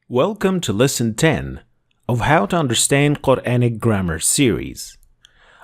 Welcome to Lesson 10 of How to Understand Quranic Grammar series.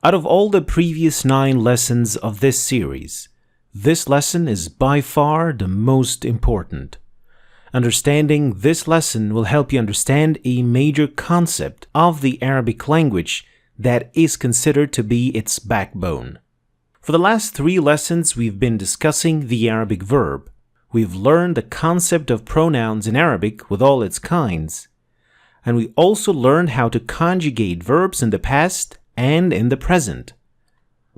Out of all the previous 9 lessons of this series, this lesson is by far the most important. Understanding this lesson will help you understand a major concept of the Arabic language that is considered to be its backbone. For the last 3 lessons, we've been discussing the Arabic verb. We've learned the concept of pronouns in Arabic with all its kinds, and we also learned how to conjugate verbs in the past and in the present.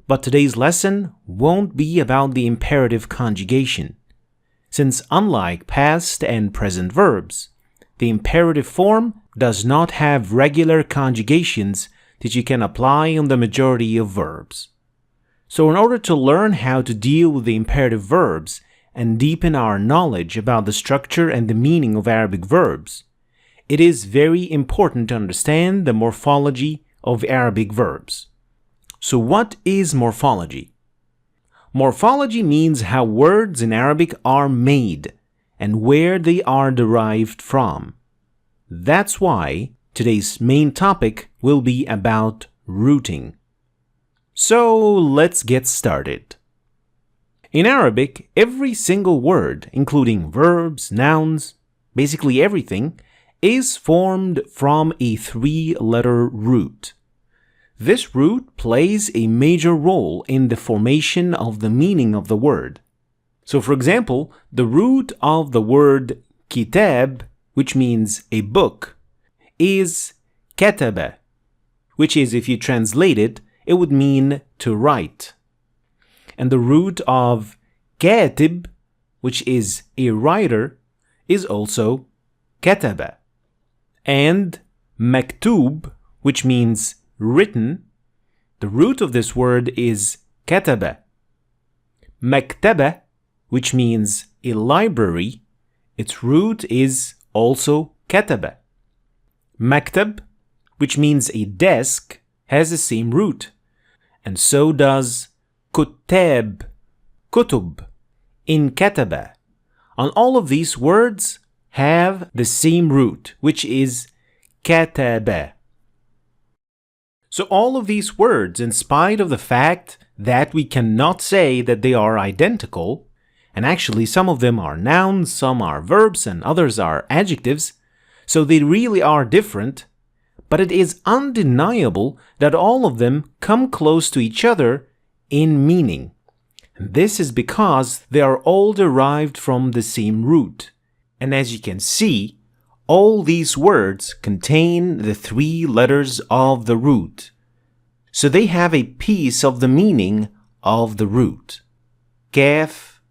But today's lesson won't be about the imperative conjugation, since unlike past and present verbs, the imperative form does not have regular conjugations that you can apply on the majority of verbs. So in order to learn how to deal with the imperative verbs and deepen our knowledge about the structure and the meaning of Arabic verbs, it is very important to understand the morphology of Arabic verbs. So what is morphology? Morphology means how words in Arabic are made and where they are derived from. That's why today's main topic will be about rooting. So let's get started. In Arabic, every single word, including verbs, nouns, basically everything, is formed from a 3-letter root. This root plays a major role in the formation of the meaning of the word. So for example, the root of the word kitab, which means a book, is kataba, which is, if you translate it, it would mean to write. And the root of katib, which is a writer, is also kataba. And maktub, which means written, the root of this word is kataba. Maktaba, which means a library, its root is also kataba. Maktab, which means a desk, has the same root, and so does Kutab, kutub, in kataba. And all of these words have the same root, which is kataba. So all of these words, in spite of the fact that we cannot say that they are identical, and actually some of them are nouns, some are verbs, and others are adjectives, so they really are different, but it is undeniable that all of them come close to each other in meaning. This is because they are all derived from the same root. And as you can see, all these words contain the 3 letters of the root. So they have a piece of the meaning of the root. Kaf,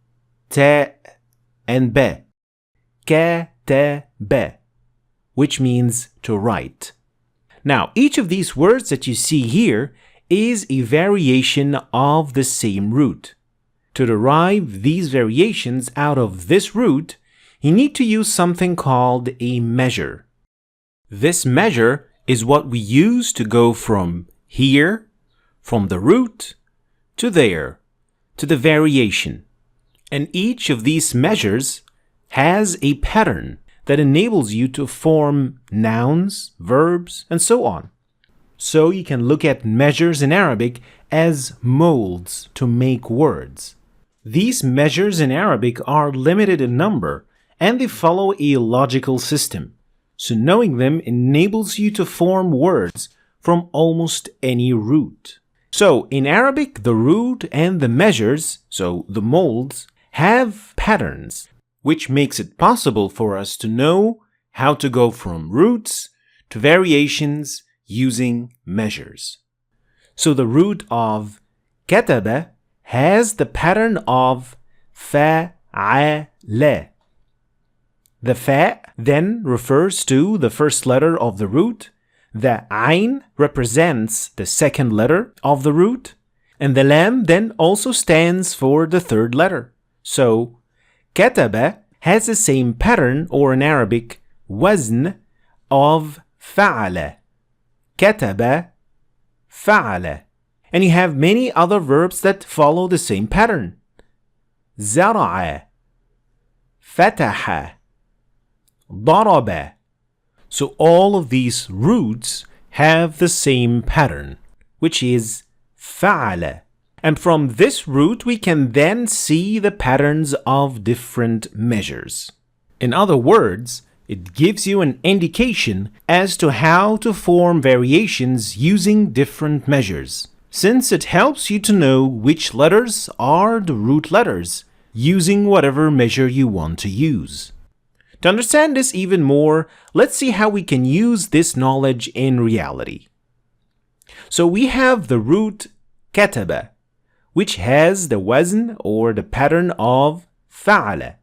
ta, and ba. Ka-ta-ba, which means to write. Now, each of these words that you see here is a variation of the same root. To derive these variations out of this root, you need to use something called a measure. This measure is what we use to go from here, from the root, to there, to the variation. And each of these measures has a pattern that enables you to form nouns, verbs, and so on. So you can look at measures in Arabic as molds to make words. These measures in Arabic are limited in number and they follow a logical system. So knowing them enables you to form words from almost any root. So in Arabic, the root and the measures, so the molds, have patterns, which makes it possible for us to know how to go from roots to variations using measures. So the root of kataba has the pattern of fa'ala. The fa then refers to the first letter of the root, the ain represents the second letter of the root, and the lam then also stands for the third letter. So kataba has the same pattern, or in Arabic, wazn, of fa'ala. Kataba, fa'ala. And you have many other verbs that follow the same pattern. Zara'a, fataha, ضرب, So all of these roots have the same pattern, which is فعل. And from this root, we can then see the patterns of different measures. In other words, it gives you an indication as to how to form variations using different measures, since it helps you to know which letters are the root letters, using whatever measure you want to use. To understand this even more, let's see how we can use this knowledge in reality. So we have the root كتب, which has the wazn or the pattern of فعل.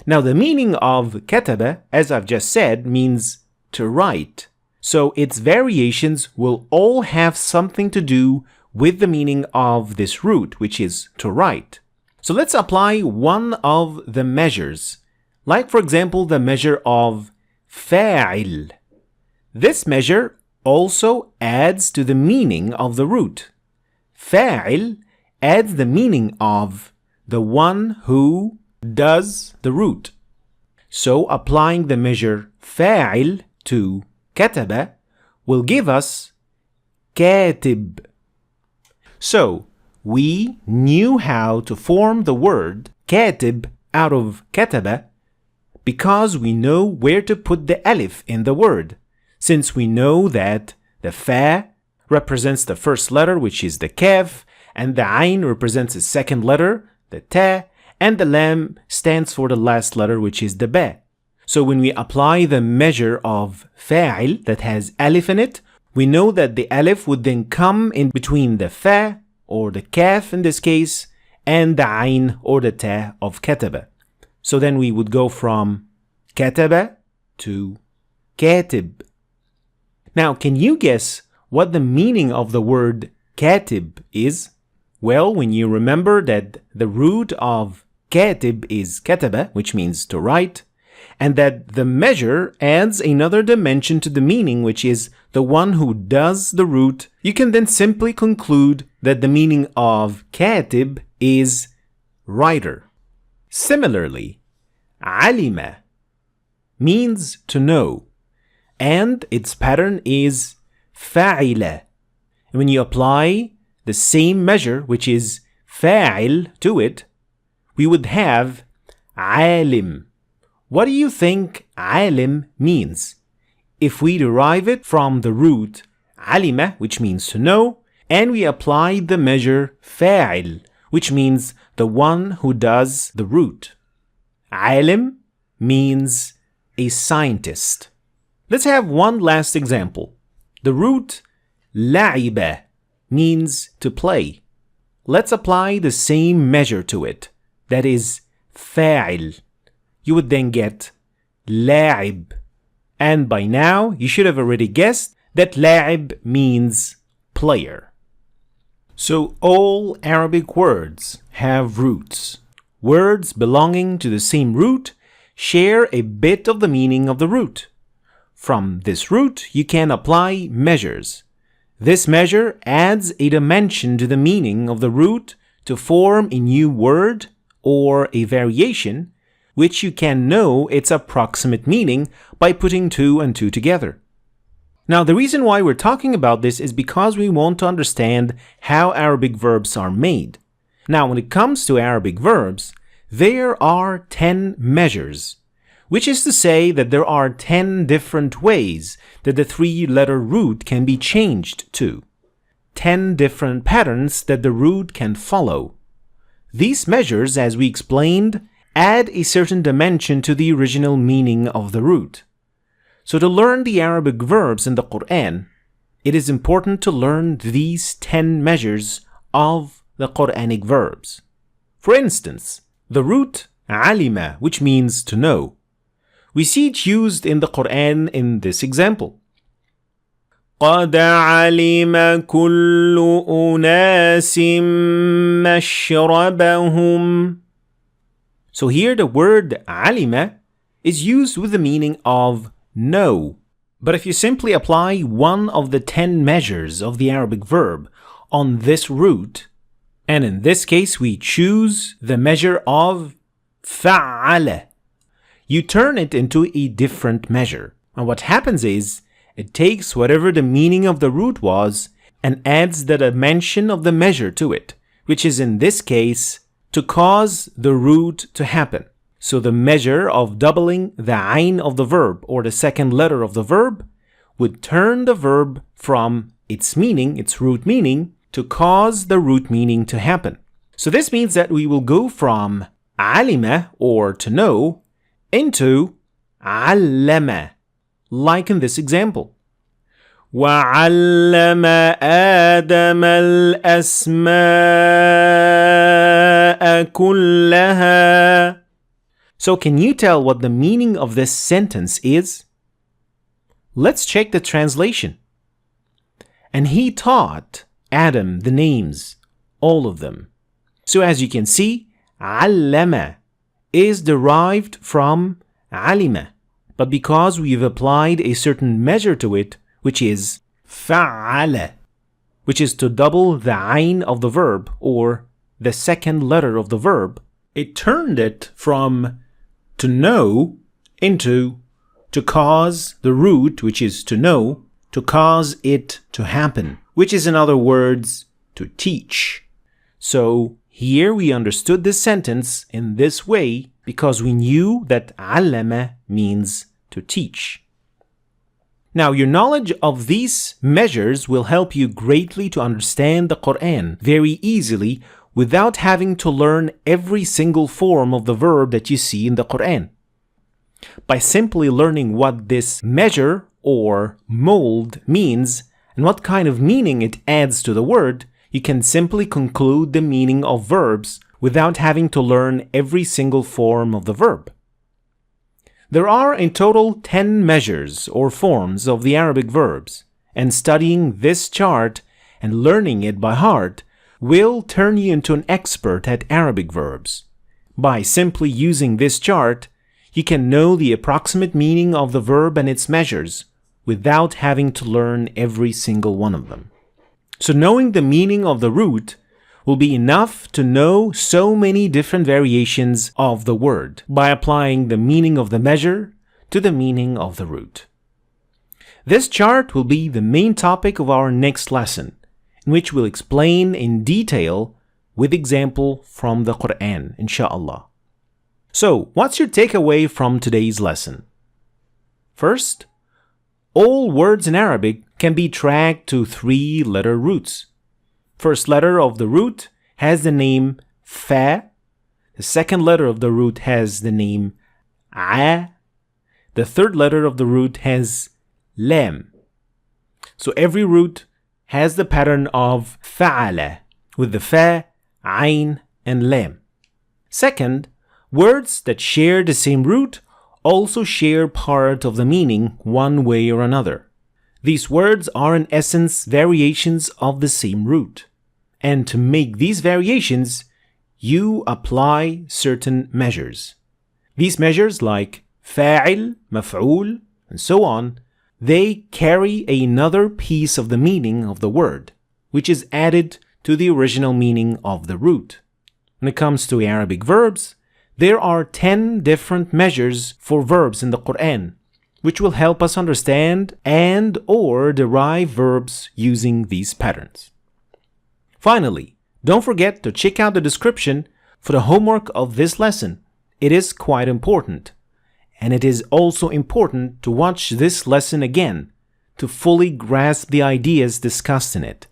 Now the meaning of كتب, as I've just said, means to write. So its variations will all have something to do with the meaning of this root, which is to write. So let's apply one of the measures, like for example the measure of فاعل. This measure also adds to the meaning of the root. فاعل adds the meaning of the one who does the root. So applying the measure فاعل to كتب will give us كاتب. So we knew how to form the word كاتب out of كتب because we know where to put the alif in the word, since we know that the fa represents the first letter, which is the kaf, and the ain represents the second letter, the ta, and the lam stands for the last letter, which is the ba. So when we apply the measure of fa'il that has alif in it, we know that the alif would then come in between the fa, or the kaf in this case, and the ain or the ta of kataba. So then we would go from kataba to katib. Now, can you guess what the meaning of the word katib is? Well, when you remember that the root of katib is kataba, which means to write, and that the measure adds another dimension to the meaning, which is the one who does the root, you can then simply conclude that the meaning of katib is writer. Similarly, alima means to know, and its pattern is fa'ila. When you apply the same measure, which is fa'il, to it, we would have alim. What do you think alim means? If we derive it from the root alima, which means to know, and we apply the measure fa'il, which means the one who does the root. Alim means a scientist. Let's have one last example. The root la'iba means to play. Let's apply the same measure to it, that is fa'il. You would then get la'ib. And by now, you should have already guessed that la'ib means player. So all Arabic words have roots. Words belonging to the same root share a bit of the meaning of the root. From this root, you can apply measures. This measure adds a dimension to the meaning of the root to form a new word or a variation, which you can know its approximate meaning by putting two and two together. Now, the reason why we're talking about this is because we want to understand how Arabic verbs are made. Now, when it comes to Arabic verbs, there are 10 measures, which is to say that there are 10 different ways that the three-letter root can be changed to. 10 different patterns that the root can follow. These measures, as we explained, add a certain dimension to the original meaning of the root. So to learn the Arabic verbs in the Quran, it is important to learn these 10 measures of the Quranic verbs. For instance, the root alima, which means to know. We see it used in the Quran in this example. قَدْ عَلِمَ كُلُّ أُنَاسٍ مَشْرَبَهُمْ. So here the word alima is used with the meaning of know. But if you simply apply one of the 10 measures of the Arabic verb on this root, and in this case we choose the measure of fa'ala, you turn it into a different measure. And what happens is, it takes whatever the meaning of the root was and adds the dimension of the measure to it, which is in this case, to cause the root to happen. So the measure of doubling the ayn of the verb, or the second letter of the verb, would turn the verb from its meaning, its root meaning, to cause the root meaning to happen. So this means that we will go from alima, or to know, into allama, like in this example. وَعَلَّمَ آدَمَ الْأَسْمَاءَ كُلَّهَا. So can you tell what the meaning of this sentence is? Let's check the translation. And he taught Adam the names, all of them. So as you can see, allama is derived from alima, but because we've applied a certain measure to it, which is fa'ala, which is to double the ayn of the verb, or the second letter of the verb, it turned it from to know into to cause the root, which is to know, to cause it to happen, which is in other words, to teach. So here we understood this sentence in this way because we knew that allama means to teach. Now, your knowledge of these measures will help you greatly to understand the Quran very easily without having to learn every single form of the verb that you see in the Quran. By simply learning what this measure or mold means and what kind of meaning it adds to the word, you can simply conclude the meaning of verbs without having to learn every single form of the verb. There are in total 10 measures or forms of the Arabic verbs, and studying this chart and learning it by heart will turn you into an expert at Arabic verbs. By simply using this chart, you can know the approximate meaning of the verb and its measures without having to learn every single one of them. So knowing the meaning of the root will be enough to know so many different variations of the word by applying the meaning of the measure to the meaning of the root. This chart will be the main topic of our next lesson, in which we'll explain in detail with example from the Quran, inshallah. So, what's your takeaway from today's lesson? First, all words in Arabic can be tracked to 3-letter roots. First letter of the root has the name fa. The second letter of the root has the name a. The third letter of the root has lam. So every root has the pattern of fa'ala with the fa, ayn, and lam. Second, words that share the same root also share part of the meaning one way or another. These words are in essence variations of the same root. And to make these variations, you apply certain measures. These measures like fa'il, maf'ul, and so on, they carry another piece of the meaning of the word, which is added to the original meaning of the root. When it comes to Arabic verbs, there are 10 different measures for verbs in the Quran, which will help us understand and or derive verbs using these patterns. Finally, don't forget to check out the description for the homework of this lesson. It is quite important. And it is also important to watch this lesson again to fully grasp the ideas discussed in it.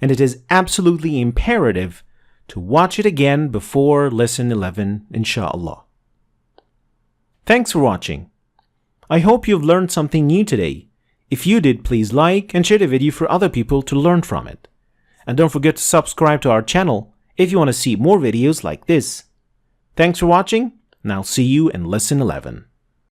And it is absolutely imperative to watch it again before lesson 11, inshallah. Thanks for watching. I hope you've learned something new today. If you did, please like and share the video for other people to learn from it. And don't forget to subscribe to our channel if you want to see more videos like this. Thanks for watching, and I'll see you in lesson 11.